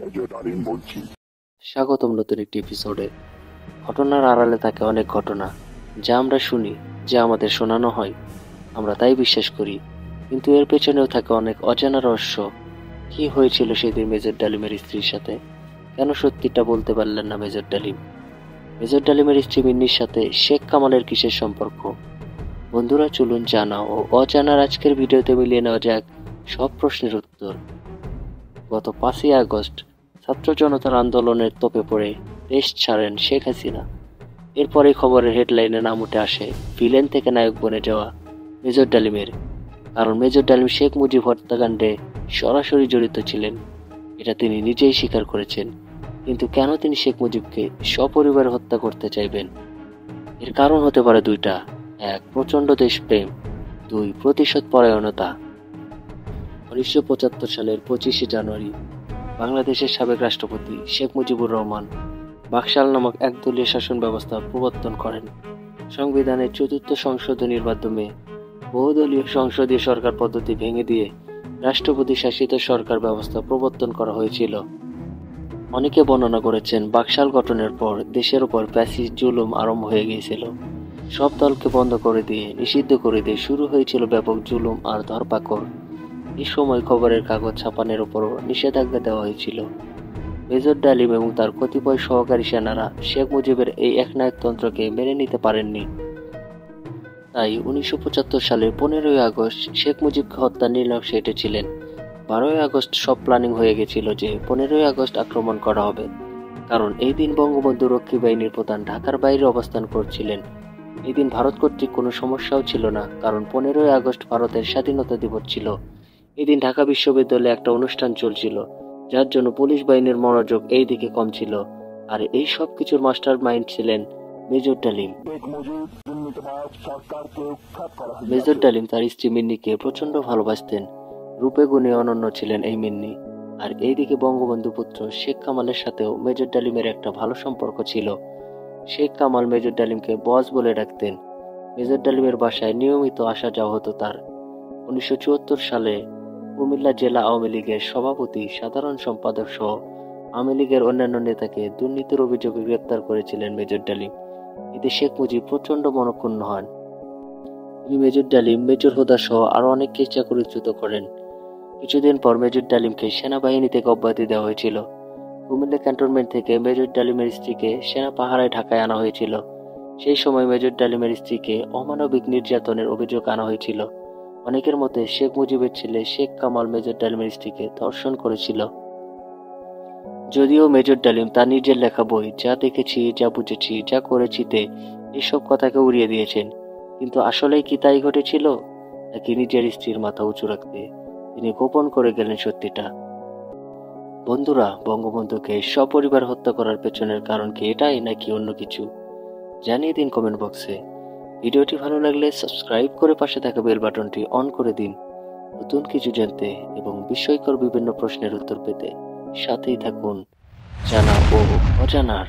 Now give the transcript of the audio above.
Major ডালিম বলছি। স্বাগতম নতুন একটি এপিসোডে। ঘটনার আড়ালে থাকে অনেক ঘটনা, যা আমরা শুনি, যা আমাদের শোনানো হয়, আমরা তাই বিশ্বাস করি। কিন্তু এর পেছনেও থাকে অনেক অজানা রহস্য। কি হয়েছিল সেদিন মেজর ডালিমের স্ত্রীর সাথে? কেন সত্যিটা বলতে পারলেন না মেজর ডালিম? মেজর ডালিমের স্ত্রী মিন্নির সাথে শেখ কামালের কিসের সম্পর্ক? বন্ধুরা, চলুন জানা ও অজানার আজকের ভিডিওতে মিলিয়ে নেওয়া যাক সব প্রশ্নের উত্তর। গত 5ই আগস্ট ছাত্র জনতার আন্দোলনের তোপে পড়ে দেশ ছাড়েন শেখ হাসিনা। এরপরে খবরের হেডলাইনে নাম উঠে আসে ভিলেন থেকে নায়ক বনে যাওয়া মেজর ডালিমের। কারণ মেজর ডালিম শেখ মুজিব হত্যাকাণ্ডে সরাসরি জড়িত ছিলেন, এটা তিনি নিজেই স্বীকার করেছেন। কিন্তু কেন তিনি শেখ মুজিবকে সপরিবারে হত্যা করতে চাইবেন? এর কারণ হতে পারে দুইটা: এক, প্রচণ্ড দেশপ্রেম; দুই, প্রতিশোধ পরায়ণতা। 1975 সালের 25শে জানুয়ারি বাংলাদেশের সাবেক রাষ্ট্রপতি শেখ মুজিবুর রহমান বাকশাল নামক একদলীয় শাসন ব্যবস্থা প্রবর্তন করেন। সংবিধানের 4র্থ সংশোধনীর মাধ্যমে বহুদলীয় সংসদীয় সরকার পদ্ধতি ভেঙে দিয়ে রাষ্ট্রপতি শাসিত সরকার ব্যবস্থা প্রবর্তন করা হয়েছিল। অনেকে বর্ণনা করেছেন বাকশাল গঠনের পর দেশের উপর ফ্যাসিস্ট জুলুম আরম্ভ হয়ে গিয়েছিল। সব দলকে বন্ধ করে দিয়ে, নিষিদ্ধ করে দিয়ে শুরু হয়েছিল ব্যাপক জুলুম আর ধরপাকড়। এই সময় খবরের কাগজ ছাপানোর উপরও নিষেধাজ্ঞা দেওয়া হয়েছিল। মেজর ডালিম এবং তার কতিপয় সহকারী সেনারা শেখ মুজিবের এই একনায়কতন্ত্রকে মেনে নিতে পারেননি। তাই 1975 সালের 15ই আগস্ট শেখ মুজিবকে হত্যা নির্ণয় সেটেছিলেন। 12ই আগস্ট সব প্ল্যানিং হয়ে গেছিল যে 15ই আগস্ট আক্রমণ করা হবে। কারণ এই দিন বঙ্গবন্ধু রক্ষী বাহিনীর প্রধান ঢাকার বাইরে অবস্থান করছিলেন। এই দিন ভারত কর্তৃক কোনো সমস্যাও ছিল না, কারণ 15ই আগস্ট ভারতের স্বাধীনতা দিবস ছিল। এদিন ঢাকা বিশ্ববিদ্যালয়ে একটা অনুষ্ঠান চলছিল, যার জন্য পুলিশ বাহিনীর মনোযোগ এই দিকে কম ছিল। আর এই সব কিছুর মাস্টার মাইন্ড ছিলেন মেজর ডালিম। মেজর ডালিম তার স্ত্রী মিন্নিকে প্রচন্ড ভালোবাসতেন। রূপে গুণে অনন্য ছিলেন এই মিন্নি। আর এইদিকে বঙ্গবন্ধু পুত্র শেখ কামালের সাথেও মেজর ডালিমের একটা ভালো সম্পর্ক ছিল। শেখ কামাল মেজর ডালিমকে বস বলে ডাকতেন। মেজর ডালিমের বাসায় নিয়মিত আসা যাওয়া হতো তার। 1974 সালে কুমিল্লা জেলা আওয়ামী লীগের সভাপতি, সাধারণ সম্পাদক সহ আওয়ামী লীগের অন্যান্য নেতাকে দুর্নীতির অভিযোগে গ্রেপ্তার করেছিলেন মেজর ডালিম। এতে শেখ মুজিব প্রচন্ড মনক্ষুণ্ণ হন। তিনি মেজর ডালিম, মেজর হুদা সহ আরো অনেককে চাকরিচ্যুত করেন। কিছুদিন পর মেজর ডালিমকে সেনাবাহিনী থেকে অব্যাহতি দেওয়া হয়েছিল। কুমিল্লা ক্যান্টনমেন্ট থেকে মেজর ডালিমের স্ত্রীকে সেনা পাহারায় ঢাকায় আনা হয়েছিল। সেই সময় মেজর ডালিমের স্ত্রীকে অমানবিক নির্যাতনের অভিযোগ আনা হয়েছিল। অনেকের মতে শেখ মুজিবের ছেলে শেখ কামাল মেজর ডালিমের স্ত্রীকে ধর্ষণ করেছিল। যদিও মেজর ডালিম তার নিজের লেখা বই যা দেখেছি, যা বুঝেছি, যা করেছিতে এসব কথাকে উড়িয়ে দিয়েছেন, কিন্তু আসলেই কি তাই ঘটেছিল, নাকি নিজের স্ত্রীর মাথা উঁচু রাখতে তিনি গোপন করে গেলেন সত্যিটা? বন্ধুরা, বঙ্গবন্ধুকে সপরিবার হত্যা করার পেছনের কারণ কি এটাই, নাকি অন্য কিছু? জানিয়ে দিন কমেন্ট বক্সে। ভিডিওটি ভালো লাগলে সাবস্ক্রাইব করে পাশে থাকা বেল বাটনটি অন করে দিন। নতুন কিছু জানতে এবং বিস্ময়কর বিভিন্ন প্রশ্নের উত্তর পেতে সাথেই থাকুন জানা ও অজানার।